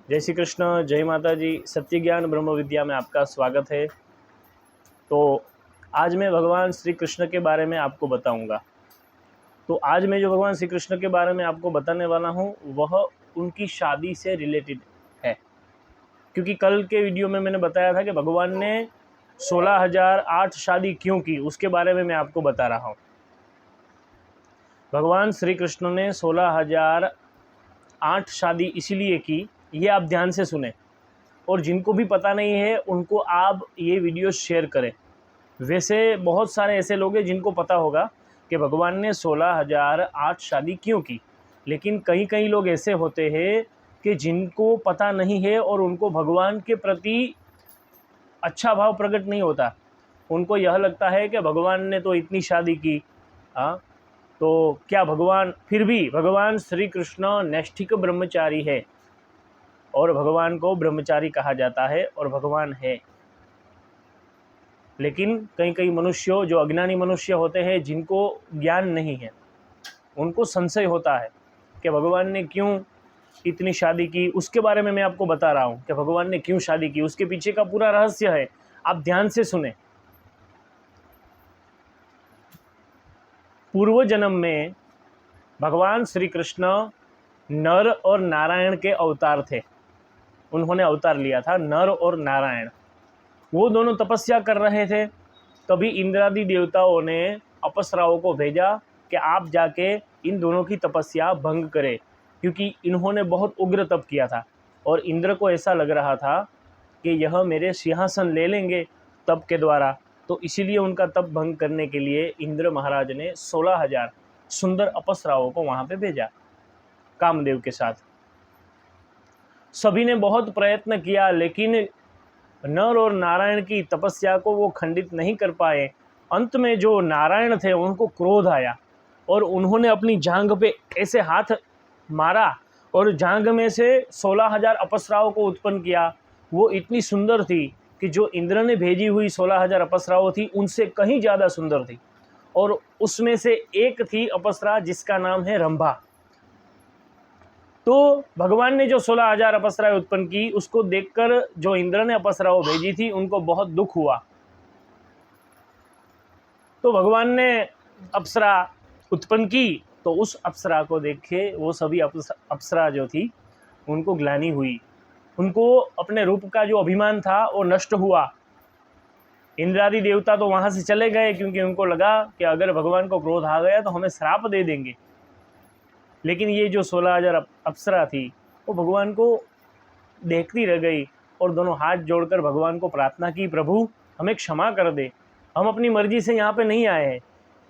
जय श्री कृष्ण, जय माता जी। सत्य ज्ञान ब्रह्म विद्या में आपका स्वागत है। तो आज मैं भगवान श्री कृष्ण के बारे में आपको बताऊंगा। तो आज मैं जो भगवान श्री कृष्ण के बारे में आपको बताने वाला हूं वह उनकी शादी से रिलेटेड है, क्योंकि कल के वीडियो में मैंने बताया था कि भगवान ने 16,008 शादी क्यों की, उसके बारे में मैं आपको बता रहा हूँ। भगवान श्री कृष्ण ने 16,008 शादी इसलिए की, ये आप ध्यान से सुने, और जिनको भी पता नहीं है उनको आप ये वीडियो शेयर करें। वैसे बहुत सारे ऐसे लोग हैं जिनको पता होगा कि भगवान ने 16,008 शादी क्यों की, लेकिन कई लोग ऐसे होते हैं कि जिनको पता नहीं है और उनको भगवान के प्रति अच्छा भाव प्रकट नहीं होता। उनको यह लगता है कि भगवान ने तो इतनी शादी की, हाँ, तो क्या भगवान, फिर भी भगवान श्री कृष्ण नैष्ठिक ब्रह्मचारी है और भगवान को ब्रह्मचारी कहा जाता है और भगवान है। लेकिन कई मनुष्य जो अज्ञानी मनुष्य होते हैं, जिनको ज्ञान नहीं है, उनको संशय होता है कि भगवान ने क्यों इतनी शादी की। उसके बारे में मैं आपको बता रहा हूँ कि भगवान ने क्यों शादी की, उसके पीछे का पूरा रहस्य है। आप ध्यान से सुने। पूर्व जन्म में भगवान श्री कृष्ण नर और नारायण के अवतार थे। उन्होंने अवतार लिया था, नर और नारायण। वो दोनों तपस्या कर रहे थे। तभी इंद्रादि देवताओं ने अप्सराओं को भेजा कि आप जाके इन दोनों की तपस्या भंग करें, क्योंकि इन्होंने बहुत उग्र तप किया था और इंद्र को ऐसा लग रहा था कि यह मेरे सिंहासन ले लेंगे तप के द्वारा। तो इसीलिए उनका तप भंग करने के लिए इंद्र महाराज ने 16,000 सुंदर अप्सराओं को वहाँ पे भेजा कामदेव के साथ। सभी ने बहुत प्रयत्न किया, लेकिन नर और नारायण की तपस्या को वो खंडित नहीं कर पाए। अंत में जो नारायण थे उनको क्रोध आया और उन्होंने अपनी जांघ पे ऐसे हाथ मारा और जांघ में से 16,000 अप्सराओं को उत्पन्न किया। वो इतनी सुंदर थी कि जो इंद्र ने भेजी हुई 16,000 अप्सराओं थी उनसे कहीं ज़्यादा सुंदर थी, और उसमें से एक थी अप्सरा जिसका नाम है रंभा। तो भगवान ने जो 16,000 अप्सराएं उत्पन्न की, उसको देखकर जो इंद्र ने अप्सराओं भेजी थी उनको बहुत दुख हुआ। तो भगवान ने अप्सरा उत्पन्न की, तो उस अप्सरा को देख के वो सभी अप्सरा जो थी उनको ग्लानि हुई। उनको अपने रूप का जो अभिमान था वो नष्ट हुआ। इंद्रादि देवता तो वहाँ से चले गए, क्योंकि उनको लगा कि अगर भगवान को क्रोध आ गया तो हमें श्राप दे देंगे। लेकिन ये जो 16,000 अप्सरा थी वो भगवान को देखती रह गई और दोनों हाथ जोड़कर भगवान को प्रार्थना की, प्रभु हमें क्षमा कर दे, हम अपनी मर्जी से यहाँ पे नहीं आए हैं,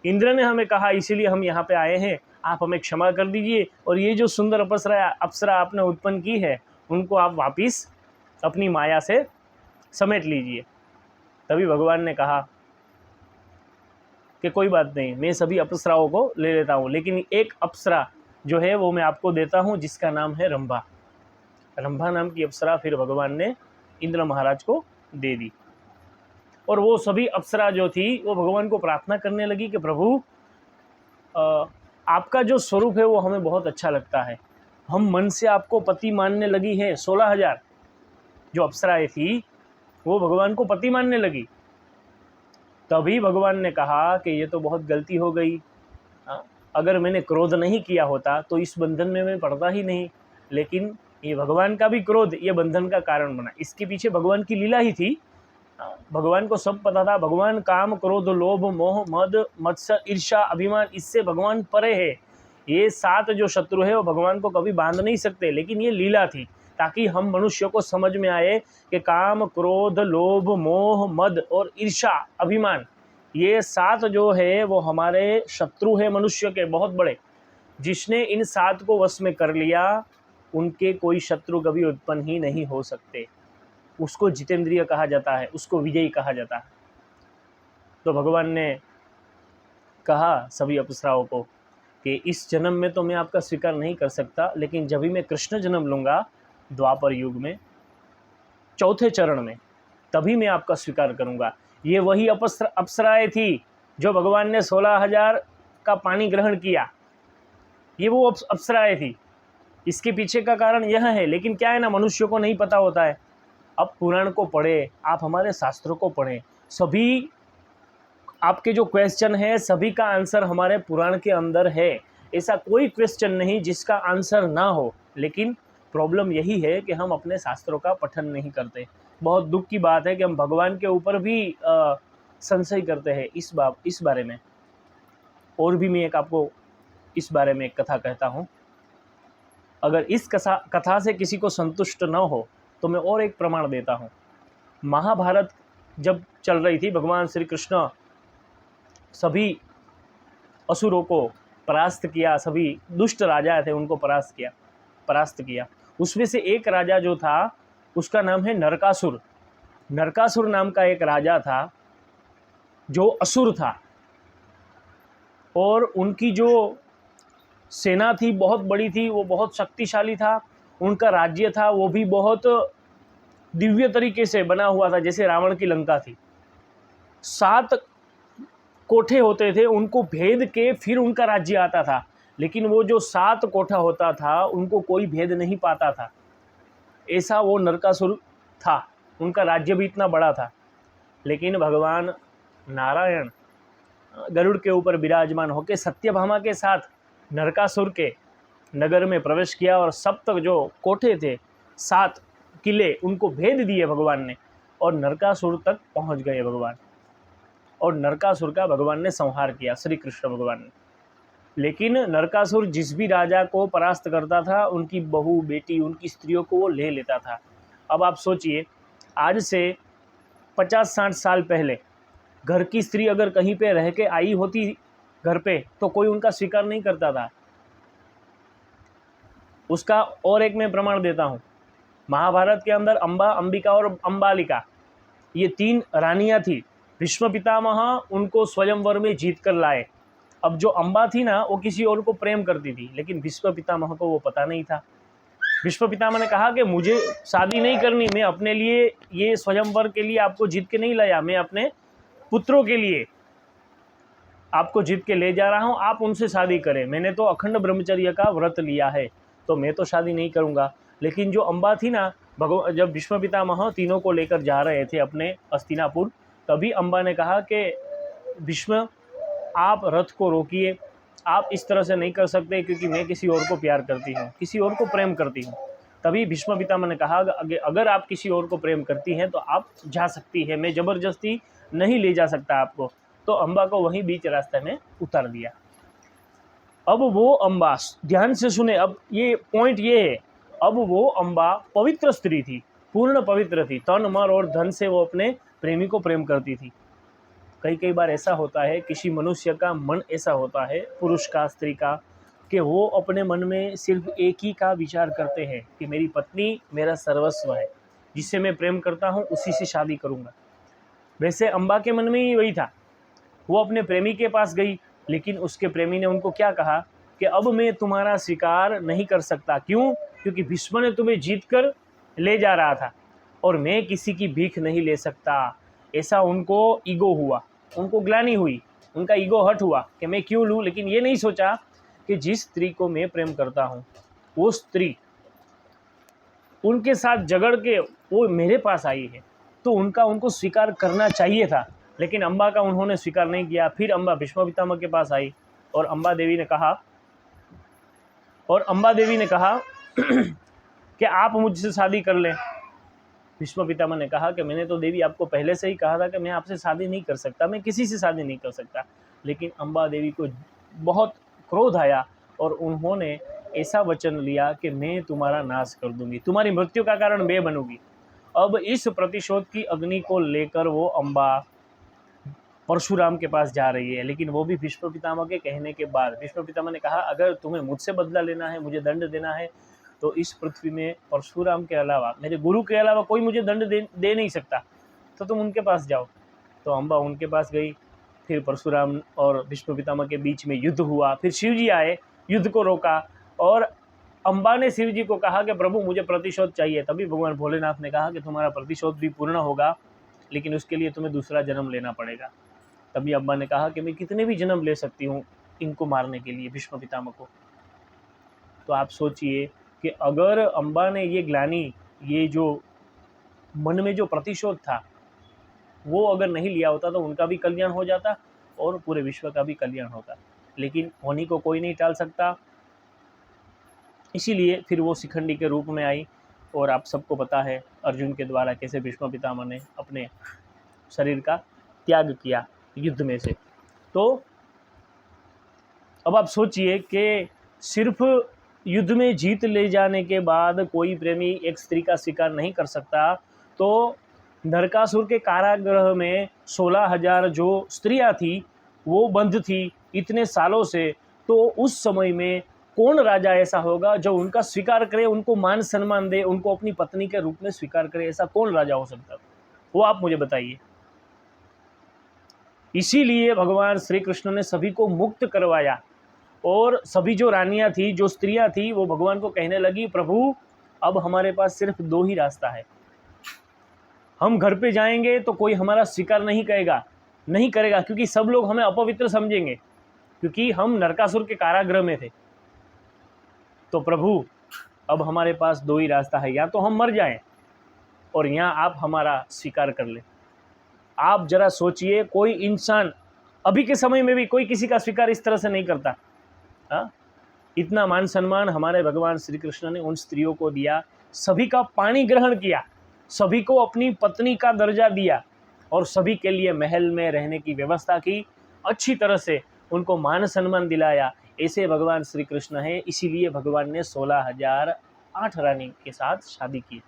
इंद्र ने हमें कहा इसीलिए हम यहाँ पे आए हैं, आप हमें क्षमा कर दीजिए, और ये जो सुंदर अप्सरा आपने उत्पन्न की है उनको आप वापिस अपनी माया से समेट लीजिए। तभी भगवान ने कहा कि कोई बात नहीं, मैं सभी अप्सराओं को ले लेता हूँ, लेकिन एक अप्सरा जो है वो मैं आपको देता हूँ जिसका नाम है रंभा। रंभा नाम की अप्सरा फिर भगवान ने इंद्र महाराज को दे दी। और वो सभी अप्सरा जो थी वो भगवान को प्रार्थना करने लगी कि प्रभु आपका जो स्वरूप है वो हमें बहुत अच्छा लगता है, हम मन से आपको पति मानने लगी है। 16,000 जो अप्सराएं थी वो भगवान को पति मानने लगी। तभी भगवान ने कहा कि ये तो बहुत गलती हो गई, अगर मैंने क्रोध नहीं किया होता तो इस बंधन में मैं पड़ता ही नहीं, लेकिन ये भगवान का भी क्रोध ये बंधन का कारण बना। इसके पीछे भगवान की लीला ही थी। भगवान को सब पता था। भगवान काम क्रोध लोभ मोह मद मत्सर ईर्ष्या अभिमान, इससे भगवान परे है। ये 7 जो शत्रु है वो भगवान को कभी बांध नहीं सकते, लेकिन ये लीला थी ताकि हम मनुष्य को समझ में आए कि काम क्रोध लोभ मोह मद और ईर्ष्या अभिमान, ये 7 जो है वो हमारे शत्रु है मनुष्य के बहुत बड़े। जिसने इन 7 को वश में कर लिया उनके कोई शत्रु कभी उत्पन्न ही नहीं हो सकते। उसको जितेंद्रिय कहा जाता है, उसको विजयी कहा जाता है। तो भगवान ने कहा सभी अप्सराओं को कि इस जन्म में तो मैं आपका स्वीकार नहीं कर सकता, लेकिन जब भी मैं कृष्ण जन्म लूँगा द्वापर युग में 4थे चरण में, तभी मैं आपका स्वीकार करूँगा। ये वही अप्सराएं थी जो भगवान ने 16,000 का पानी ग्रहण किया, ये वो अप्सराएं थी। इसके पीछे का कारण यह है, लेकिन क्या है ना, मनुष्य को नहीं पता होता है। अब पुराण को पढ़े, आप हमारे शास्त्रों को पढ़ें, सभी आपके जो क्वेश्चन है सभी का आंसर हमारे पुराण के अंदर है। ऐसा कोई क्वेश्चन नहीं जिसका आंसर ना हो, लेकिन प्रॉब्लम यही है कि हम अपने शास्त्रों का पठन नहीं करते। बहुत दुख की बात है कि हम भगवान के ऊपर भी संशय करते हैं इस बारे में। और भी मैं एक आपको इस बारे में एक कथा कहता हूँ। अगर इस कथा से किसी को संतुष्ट न हो तो मैं और एक प्रमाण देता हूँ। महाभारत जब चल रही थी, भगवान श्री कृष्ण सभी असुरों को परास्त किया, सभी दुष्ट राजा थे उनको परास्त किया। उसमें से एक राजा जो था उसका नाम है नरकासुर। नरकासुर नाम का एक राजा था जो असुर था, और उनकी जो सेना थी बहुत बड़ी थी, वो बहुत शक्तिशाली था। उनका राज्य था वो भी बहुत दिव्य तरीके से बना हुआ था, जैसे रावण की लंका थी। 7 कोठे होते थे, उनको भेद के फिर उनका राज्य आता था, लेकिन वो जो 7 कोठा होता था उनको कोई भेद नहीं पाता था। ऐसा वो नरकासुर था, उनका राज्य भी इतना बड़ा था। लेकिन भगवान नारायण गरुड़ के ऊपर विराजमान होकर सत्यभामा के साथ नरकासुर के नगर में प्रवेश किया, और सब तक जो कोठे थे 7 किले उनको भेद दिए भगवान ने, और नरकासुर तक पहुंच गए भगवान, और नरकासुर का भगवान ने संहार किया, श्री कृष्ण भगवान ने। लेकिन नरकासुर जिस भी राजा को परास्त करता था उनकी बहू बेटी उनकी स्त्रियों को वो ले लेता था। अब आप सोचिए, आज से 50-60 साल पहले घर की स्त्री अगर कहीं पे रह के आई होती घर पे तो कोई उनका स्वीकार नहीं करता था। उसका और एक मैं प्रमाण देता हूँ। महाभारत के अंदर अंबा, अंबिका और अंबालिका ये 3 रानियां थी। भीष्म पितामह उनको स्वयंवर में जीत कर लाए। अब जो अंबा थी ना वो किसी और को प्रेम करती थी, लेकिन भीष्म पितामह को वो पता नहीं था। भीष्म पितामह ने कहा कि मुझे शादी नहीं करनी, मैं अपने लिए ये स्वयंवर के लिए आपको जीत के नहीं लाया, मैं अपने पुत्रों के लिए आपको जीत के ले जा रहा हूँ, आप उनसे शादी करें। मैंने तो अखंड ब्रह्मचर्य का व्रत लिया है, तो मैं तो शादी नहीं करूँगा। लेकिन जो अंबा थी ना, जब भीष्म पितामह तीनों को लेकर जा रहे थे अपने हस्तिनापुर, तभी अंबा ने कहा कि भीष्म आप रथ को रोकिए, आप इस तरह से नहीं कर सकते, क्योंकि मैं किसी और को प्यार करती हूँ, किसी और को प्रेम करती हूँ। तभी भीष्म पितामह ने कहा अगर आप किसी और को प्रेम करती हैं तो आप जा सकती है, मैं ज़बरदस्ती नहीं ले जा सकता आपको। तो अंबा को वहीं बीच रास्ते में उतार दिया। अब वो अंबा, ध्यान से सुने, अब ये पॉइंट ये है, अब वो अंबा पवित्र स्त्री थी, पूर्ण पवित्र थी, तन मन और धन से वो अपने प्रेमी को प्रेम करती थी। कई बार ऐसा होता है, किसी मनुष्य का मन ऐसा होता है, पुरुष का स्त्री का, कि वो अपने मन में सिर्फ एक ही का विचार करते हैं कि मेरी पत्नी मेरा सर्वस्व है, जिससे मैं प्रेम करता हूँ उसी से शादी करूँगा। वैसे अंबा के मन में ही वही था। वो अपने प्रेमी के पास गई, लेकिन उसके प्रेमी ने उनको क्या कहा कि अब मैं तुम्हारा स्वीकार नहीं कर सकता। क्यों? क्योंकि भीष्म ने तुम्हें जीत कर ले जा रहा था और मैं किसी की भीख नहीं ले सकता। ऐसा उनको ईगो हुआ, उनको ग्लानि हुई, उनका ईगो हर्ट हुआ कि मैं क्यों लूँ। लेकिन ये नहीं सोचा कि जिस स्त्री को मैं प्रेम करता हूँ वो स्त्री उनके साथ झगड़ के वो मेरे पास आई है, तो उनको स्वीकार करना चाहिए था। लेकिन अंबा का उन्होंने स्वीकार नहीं किया। फिर अंबा भीष्म पितामह के पास आई और अंबा देवी ने कहा कि आप मुझसे शादी कर लें। भीष्म पितामह ने कहा कि मैंने तो देवी आपको पहले से ही कहा था कि मैं आपसे शादी नहीं कर सकता, मैं किसी से शादी नहीं कर सकता। लेकिन अंबा देवी को बहुत क्रोध आया और उन्होंने ऐसा वचन लिया कि मैं तुम्हारा नाश कर दूंगी, तुम्हारी मृत्यु का कारण मैं बनूंगी। अब इस प्रतिशोध की अग्नि को लेकर वो अंबा परशुराम के पास जा रही है, लेकिन वो भी भीष्म पितामह के कहने के बाद। भीष्म पितामह ने कहा अगर तुम्हें मुझसे बदला लेना है, मुझे दंड देना है, तो इस पृथ्वी में परशुराम के अलावा, मेरे गुरु के अलावा कोई मुझे दंड दे नहीं सकता, तो तुम उनके पास जाओ। तो अंबा उनके पास गई। फिर परशुराम और भीष्म पितामह के बीच में युद्ध हुआ। फिर शिव जी आए, युद्ध को रोका, और अंबा ने शिव जी को कहा कि प्रभु मुझे प्रतिशोध चाहिए। तभी भगवान भोलेनाथ ने कहा कि तुम्हारा प्रतिशोध भी पूर्ण होगा, लेकिन उसके लिए तुम्हें दूसरा जन्म लेना पड़ेगा। तभी अम्बा ने कहा कि मैं कितने भी जन्म ले सकती हूँ इनको मारने के लिए, भीष्म पितामह को। तो आप सोचिए कि अगर अम्बा ने ये ग्लानि, ये जो मन में जो प्रतिशोध था, वो अगर नहीं लिया होता तो उनका भी कल्याण हो जाता और पूरे विश्व का भी कल्याण होता। लेकिन होनी को कोई नहीं टाल सकता, इसीलिए फिर वो शिखंडी के रूप में आई। और आप सबको पता है अर्जुन के द्वारा कैसे भीष्म पितामह ने अपने शरीर का त्याग किया युद्ध में से। तो अब आप सोचिए कि सिर्फ युद्ध में जीत ले जाने के बाद कोई प्रेमी एक स्त्री का शिकार नहीं कर सकता, तो नरकासुर के कारागृह में 16,000 जो स्त्रियां थी वो बंद थी इतने सालों से, तो उस समय में कौन राजा ऐसा होगा जो उनका स्वीकार करे, उनको मान सम्मान दे, उनको अपनी पत्नी के रूप में स्वीकार करे? ऐसा कौन राजा हो सकता है? वो आप मुझे बताइए। इसीलिए भगवान श्री कृष्ण ने सभी को मुक्त करवाया और सभी जो रानियां थी, जो स्त्रियां थी, वो भगवान को कहने लगी, प्रभु अब हमारे पास सिर्फ 2 ही रास्ता है। हम घर पे जाएंगे तो कोई हमारा स्वीकार नहीं करेगा, क्योंकि सब लोग हमें अपवित्र समझेंगे, क्योंकि हम नरकासुर के कारागृह में थे। तो प्रभु अब हमारे पास 2 ही रास्ता है, या तो हम मर जाएं और यहाँ आप हमारा स्वीकार कर ले। आप जरा सोचिए, कोई इंसान अभी के समय में भी कोई किसी का स्वीकार इस तरह से नहीं करता। हाँ, इतना मान सम्मान हमारे भगवान श्री कृष्ण ने उन स्त्रियों को दिया, सभी का पानी ग्रहण किया, सभी को अपनी पत्नी का दर्जा दिया और सभी के लिए महल में रहने की व्यवस्था की, अच्छी तरह से उनको मान सम्मान दिलाया। ऐसे भगवान श्री कृष्ण है, इसीलिए भगवान ने 16,008 रानी के साथ शादी की।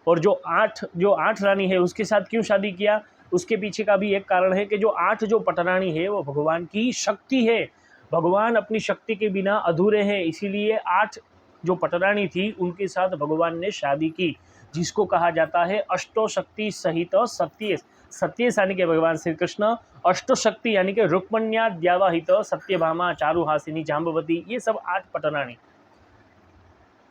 और जो आठ रानी है उसके साथ क्यों शादी किया, उसके पीछे का भी एक कारण है कि जो 8 जो पटरानी है वो भगवान की शक्ति है। भगवान अपनी शक्ति के बिना अधूरे हैं, इसीलिए 8 जो पटरानी थी उनके साथ भगवान ने शादी की, जिसको कहा जाता है अष्टो शक्ति सहित सत्येश। सत्येश यानी कि भगवान श्री कृष्ण, अष्टो शक्ति यानी कि रुक्मण्या द्यावाहित सत्यभामा चारुहासिनी जाम्बवती, ये सब 8 पटरानी।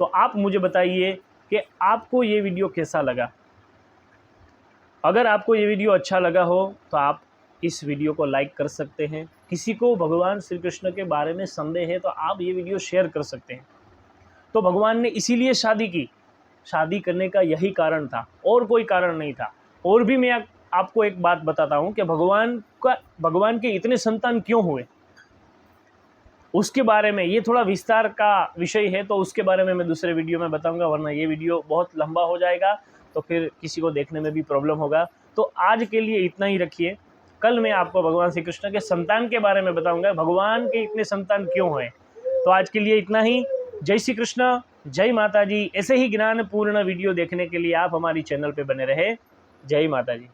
तो आप मुझे बताइए कि आपको ये वीडियो कैसा लगा। अगर आपको ये वीडियो अच्छा लगा हो तो आप इस वीडियो को लाइक कर सकते हैं। किसी को भगवान श्री कृष्ण के बारे में संदेह है तो आप ये वीडियो शेयर कर सकते हैं। तो भगवान ने इसीलिए शादी की, शादी करने का यही कारण था, और कोई कारण नहीं था। और भी मैं आपको एक बात बताता हूँ कि भगवान के इतने संतान क्यों हुए, उसके बारे में, ये थोड़ा विस्तार का विषय है, तो उसके बारे में मैं दूसरे वीडियो में बताऊंगा, वरना ये वीडियो बहुत लंबा हो जाएगा तो फिर किसी को देखने में भी प्रॉब्लम होगा। तो आज के लिए इतना ही रखिए, कल मैं आपको भगवान श्री कृष्ण के संतान के बारे में बताऊंगा, भगवान के इतने संतान क्यों हुए। तो आज के लिए इतना ही। जय श्री कृष्ण, जय माता जी। ऐसे ही ज्ञानपूर्ण वीडियो देखने के लिए आप हमारी चैनल पर बने रहे। जय माता जी।